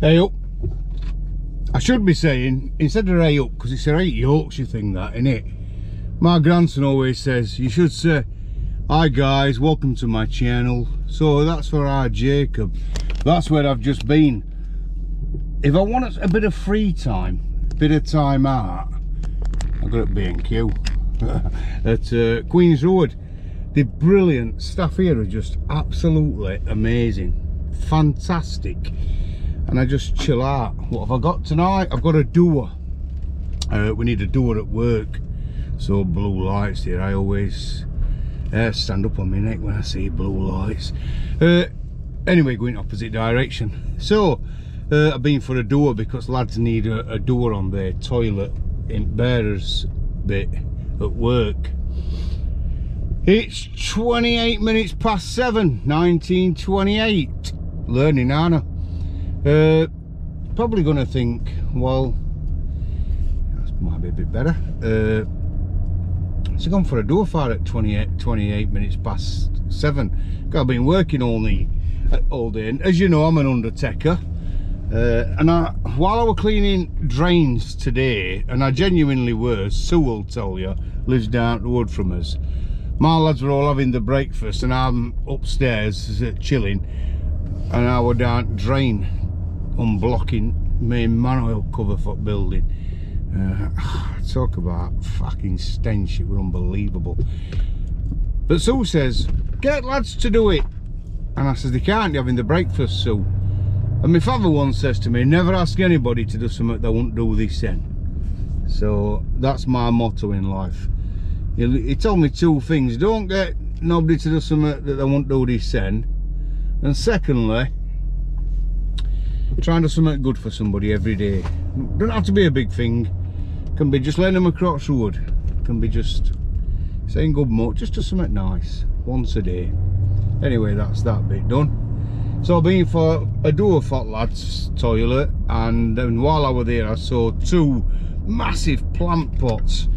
Hey up. I should be saying, instead of hey up, because it's a right Yorkshire thing that, innit? My grandson always says, you should say, hi guys, welcome to my channel. So that's for our Jacob. That's where I've just been. If I want a bit of free time, a bit of time out, I've got at B&Q at Queen's Road. The brilliant staff here are just absolutely amazing, fantastic. And I just chill out. What have I got tonight? I've got a doer. We need a doer at work. So blue lights here, I always stand up on my neck when I see blue lights. Anyway, going opposite direction. So I've been for a doer because lads need a doer on their toilet in bearers bit at work. It's 28 minutes past 7, 1928. Learning, Anna. Probably gonna think, well, that might be a bit better. So gone for a door fire at 28 minutes past 7. I've been working all day, and as you know, I'm an undertaker. And while I was cleaning drains today, and I genuinely were, Sue will tell you, lives down the road from us. My lads were all having the breakfast, and I'm upstairs chilling, and I was down drain, unblocking main manhole cover for building. Talk about fucking stench, it was unbelievable. But Sue says, get lads to do it. And I says, they can't be having the breakfast, Sue. And my father once says to me, never ask anybody to do something they won't do this then. So that's my motto in life. He told me two things: don't get nobody to do something that they won't do this then, and secondly, try and do something good for somebody every day. Don't have to be a big thing. Can be just letting them across the road. Can be just saying good much. Just do something nice once a day. Anyway, that's that bit done. So I've been for a door for lads toilet, and then while I was there I saw two massive plant pots.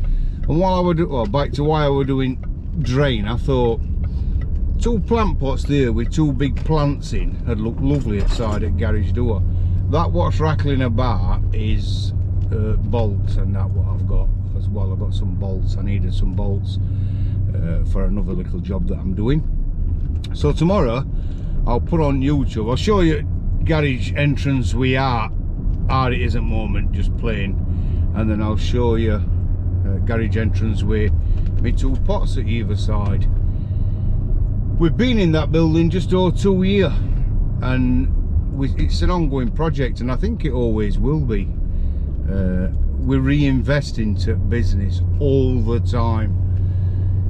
And while I was back to why I was doing drain, I thought two plant pots there with two big plants in had looked lovely outside at garage door. That what's rattling about is bolts, and that what I've got as well. I've got some bolts. I needed some bolts for another little job that I'm doing. So tomorrow I'll put on YouTube, I'll show you garage entrance we are it is at the moment, just plain, and then I'll show you garage entrance with me two pots at either side. We've been in that building just over 2 years, and it's an ongoing project, and I think it always will be. We reinvest into business all the time.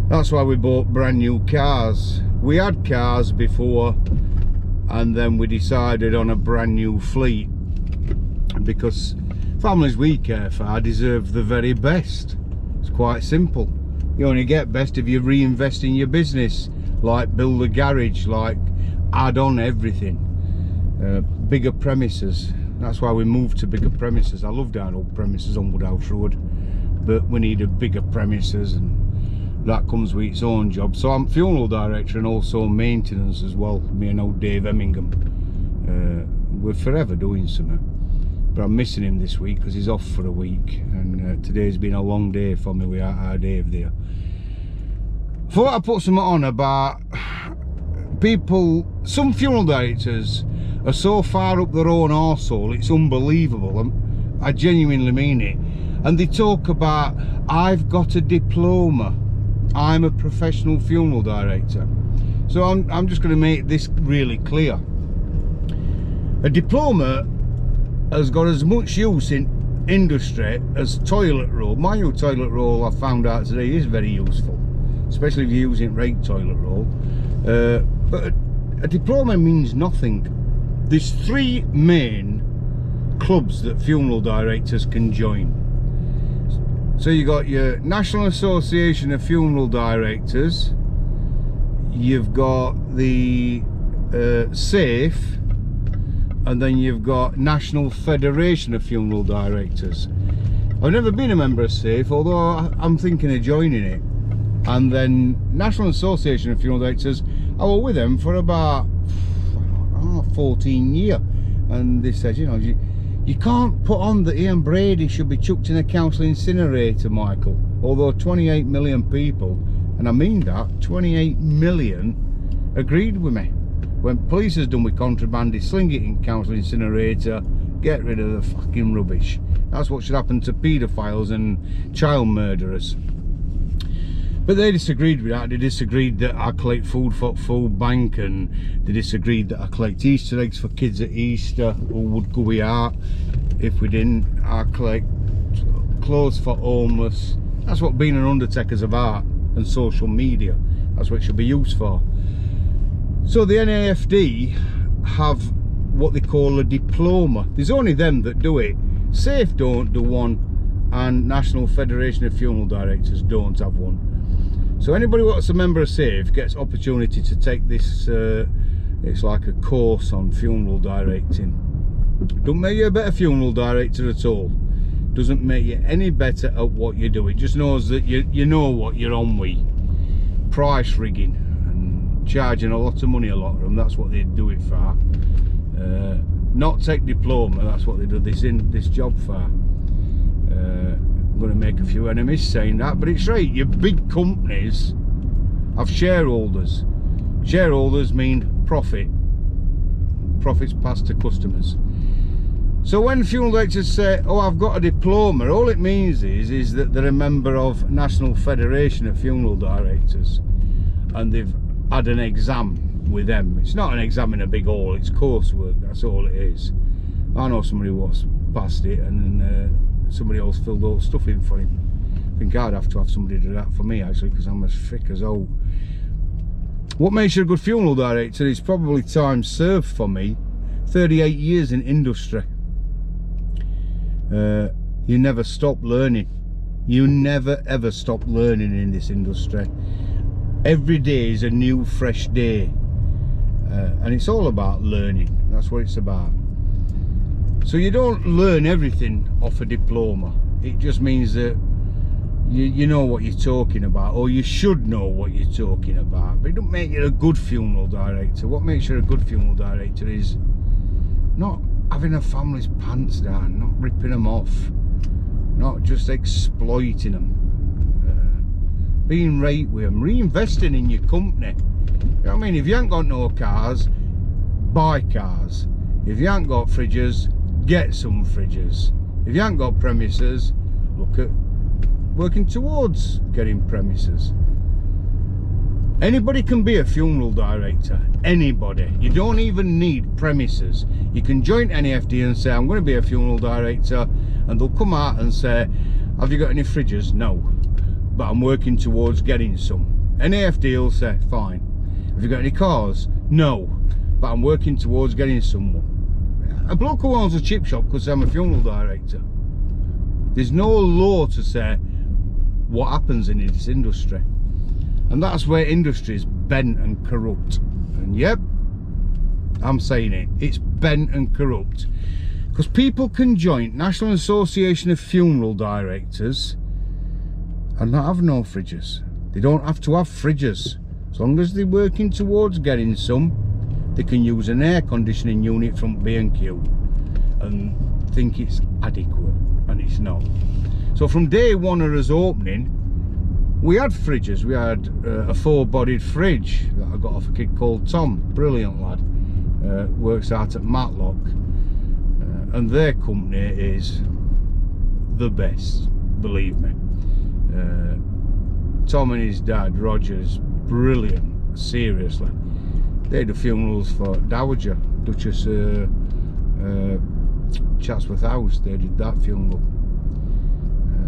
That's why we bought brand new cars. We had cars before, and then we decided on a brand new fleet, because families we care for deserve the very best. It's quite simple. You only get best if you reinvest in your business, like build a garage, like add on everything. Bigger premises. That's why we moved to bigger premises. I love down old premises on Woodhouse Road, but we need a bigger premises, and that comes with its own job. So I'm funeral director and also maintenance as well, me and old Dave Emmingham. We're forever doing something, but I'm missing him this week because he's off for a week, and today's been a long day for me without our Dave there. Thought I'd put something on about people. Some funeral directors are so far up their own arsehole, it's unbelievable. I genuinely mean it. And they talk about, I've got a diploma, I'm a professional funeral director. So I'm just going to make this really clear. A diploma has got as much use in industry as toilet roll. My new toilet roll, I found out today, is very useful, especially if you're using rake toilet roll. But a diploma means nothing. There's three main clubs that funeral directors can join. So you got your National Association of Funeral Directors, you've got the SAFE, and then you've got National Federation of Funeral Directors. I've never been a member of SAFE, although I'm thinking of joining it. And then National Association of Funeral Directors, I was with them for about 14 years, and they said, you know, you can't put on that Ian Brady should be chucked in a council incinerator, Michael. Although 28 million people, and I mean that, 28 million agreed with me. When police has done with contraband, sling it in council incinerator, get rid of the fucking rubbish. That's what should happen to paedophiles and child murderers. But they disagreed with that. They disagreed that I collect food for food bank, and they disagreed that I collect Easter eggs for kids at Easter, who would go we are if we didn't. I collect clothes for homeless. That's what being an undertaker's about, and social media. That's what it should be used for. So the NAFD have what they call a diploma. There's only them that do it. SAFE don't do one, and National Federation of Funeral Directors don't have one. So anybody what's a member of SAFE gets opportunity to take this, it's like a course on funeral directing. Don't make you a better funeral director at all. Doesn't make you any better at what you do. It just knows that you know what you're on with. Price rigging and charging a lot of money, a lot of them, that's what they do it for. Not take diploma, that's what they do this job for. I'm going to make a few enemies saying that, but it's right. Your big companies have shareholders. Shareholders mean profit. Profits passed to customers. So when funeral directors say, oh, I've got a diploma, all it means is that they're a member of National Federation of Funeral Directors, and they've had an exam with them. It's not an exam in a big hall, it's coursework, that's all it is. I know somebody who's passed it, and somebody else filled all the stuff in for him. I think I'd have to have somebody do that for me, actually, because I'm as thick as old. What makes you a good funeral director is probably time served for me. 38 years in industry. You never stop learning. You never ever stop learning in this industry. Every day is a new fresh day, and it's all about learning. That's what it's about. So you don't learn everything off a diploma. It just means that you know what you're talking about, or you should know what you're talking about, but it don't make you a good funeral director. What makes you a good funeral director is not having a family's pants down, not ripping them off, not just exploiting them, being right with them, reinvesting in your company. You know what I mean? If you ain't got no cars, buy cars. If you ain't got fridges, get some fridges. If you ain't got premises, look at working towards getting premises. Anybody can be a funeral director, anybody. You don't even need premises. You can join NAFD and say, I'm going to be a funeral director, and they'll come out and say, have you got any fridges? No, but I'm working towards getting some. NAFD will say, fine. Have you got any cars? No, but I'm working towards getting some. A bloke who owns a chip shop could say, I'm a funeral director. There's no law to say what happens in this industry. And that's where industry is bent and corrupt. And yep, I'm saying it, it's bent and corrupt. Because people can join National Association of Funeral Directors and not have no fridges. They don't have to have fridges. As long as they're working towards getting some, they can use an air conditioning unit from B&Q and think it's adequate, and it's not. So from day one of us opening, we had fridges. We had a 4-bodied fridge that I got off a kid called Tom, brilliant lad, works out at Matlock, and their company is the best, believe me. Tom and his dad, Roger's brilliant, seriously. They do funerals for Dowager, Duchess Chatsworth House. They did that funeral.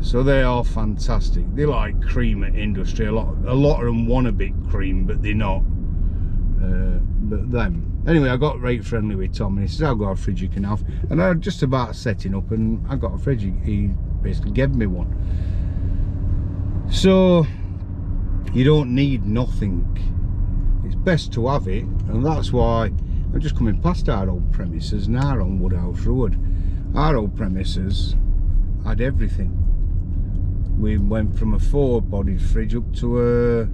So they are fantastic. They like cream at industry. A lot of them want a bit cream, but they're not. But them. Anyway, I got right friendly with Tom, and he says, I've got a fridge you can have. And I was just about setting up, and I got a fridge. He basically gave me one. So you don't need nothing. It's best to have it, and that's why I'm just coming past our old premises now on Woodhouse Road. Our old premises had everything. We went from a 4-bodied fridge up to a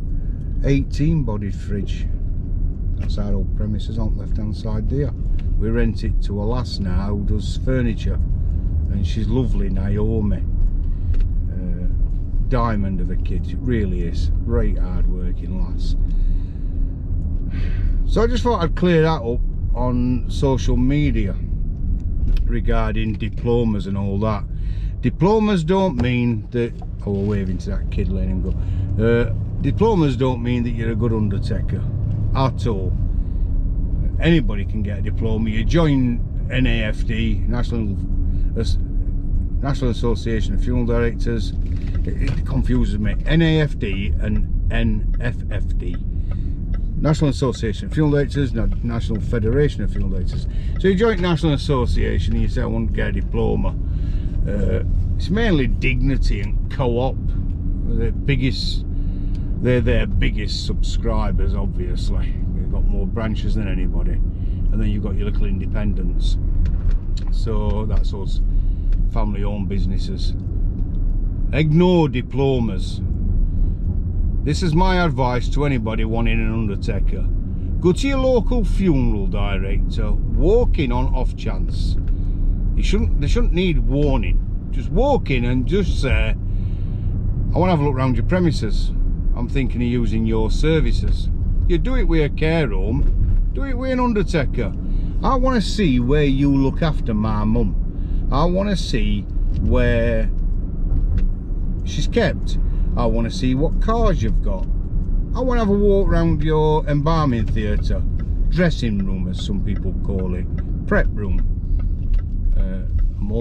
18-bodied fridge. That's our old premises on the left hand side there. We rent it to a lass now who does furniture, and she's lovely, Naomi. Diamond of a kid, it really is. Right hard working lass. So I just thought I'd clear that up on social media regarding diplomas and all that. Diplomas don't mean that, oh, we're waving to that kid, letting him go. Diplomas don't mean that you're a good undertaker at all. Anybody can get a diploma. You join NAFD, National Association of Funeral Directors. It confuses me. NAFD and NFFD. National Association of Funeral Directors, National Federation of Funeral Directors. So you join National Association and you say, I want to get a diploma. It's mainly Dignity and Co-op. They're their biggest subscribers, obviously. They've got more branches than anybody. And then you've got your little independents. So that's us, family-owned businesses. Ignore diplomas. This is my advice to anybody wanting an undertaker. Go to your local funeral director, walk in on off chance. They shouldn't need warning. Just walk in and just say, I want to have a look around your premises. I'm thinking of using your services. You do it with a care home, do it with an undertaker. I want to see where you look after my mum. I want to see where she's kept. I want to see what cars you've got. I want to have a walk around your embalming theatre, dressing room as some people call it, prep room.